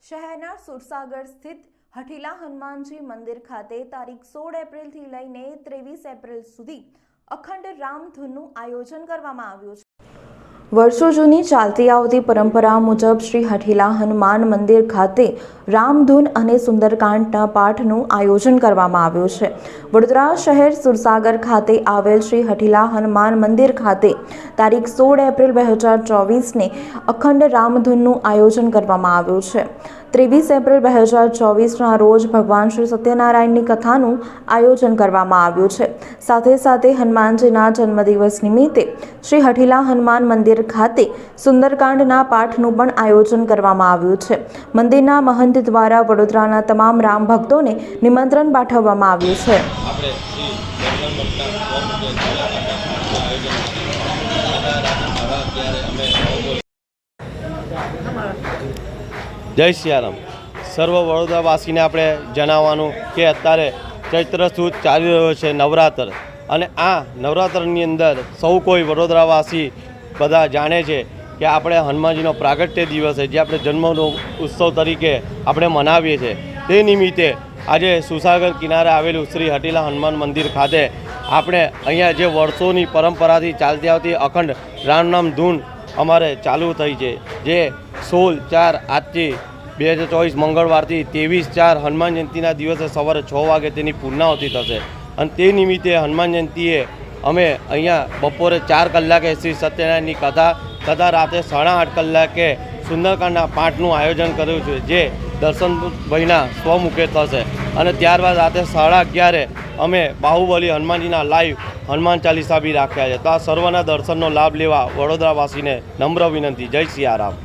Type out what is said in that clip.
શહેરના સુરસાગર સ્થિત હઠીલા હનુમાનજી મંદિર ખાતે તારીખ 16 એપ્રિલથી લઈને 23 એપ્રિલ સુધી અખંડ રામધૂનનું આયોજન કરવામાં આવ્યું છે। વર્ષો જૂની ચાલતી આવતી પરંપરા મુજબ શ્રી હઠીલા હનુમાન મંદિર ખાતે રામધૂન અને સુંદરકાંડના પાઠનું આયોજન કરવામાં આવ્યું છે। વડોદરા શહેર સુરસાગર ખાતે આવેલ શ્રી હઠીલા હનુમાન મંદિર ખાતે તારીખ 16 એપ્રિલ 2024ને અખંડ રામધૂનનું આયોજન કરવામાં આવ્યું છે। 23 એપ્રિલ 2024ના રોજ ભગવાન શ્રી સત્યનારાયણની કથાનું આયોજન કરવામાં આવ્યું છે। સાથે સાથે હનુમાનજીના જન્મદિવસ નિમિત્તે શ્રી હઠીલા હનુમાન મંદિર ખાતે સુંદરકાંડના પાઠનું પણ આયોજન કરવામાં આવ્યું છે। મંદિરના મહંત દ્વારા વડોદરાના તમામ રામ ભક્તોને નિમંત્રણ પાઠવવામાં આવ્યું છે। જય સિયારામ। સર્વ વડોદરાવાસીને આપણે જણાવવાનું કે અત્યારે ચૈત્ર સુદ ચાલી રહ્યો છે નવરાત્ર, અને આ નવરાત્રની અંદર સૌ કોઈ વડોદરાવાસી બધા જાણે છે કે આપણે હનુમાનજીનો પ્રાગટ્ય દિવસ છે, જે આપણે જન્મનો ઉત્સવ તરીકે આપણે મનાવીએ છીએ। તે નિમિત્તે આજે સુરસાગર કિનારે આવેલું શ્રી હઠીલા હનુમાન મંદિર ખાતે આપણે અહીંયા જે વર્ષોની પરંપરાથી ચાલતી આવતી અખંડ રામ ધૂન અમારે ચાલુ થઈ છે, જે 16/4 આજથી 2024 મંગળવારથી 23/4 હનુમાન જયંતિના દિવસે સવારે 6 વાગે તેની પૂર્ણાહુતિ થશે। અને તે નિમિત્તે હનુમાન જયંતિએ અમે અહીંયા બપોરે 4 કલાકે શ્રી સત્યનારાયણની કથા તથા રાતે 8:30 કલાકે સુંદરકાંડના પાઠનું આયોજન કર્યું છે, જે દર્શનભાઈના સ્વમુખે થશે। અને ત્યારબાદ રાતે 11:30 અમે બાહુબલી હનુમાનજીના લાઈવ હનુમાન ચાલીસા બી રાખ્યા છે। તો આ સર્વના દર્શનનો લાભ લેવા વડોદરાવાસીને નમ્ર વિનંતી। જય સિયારામ।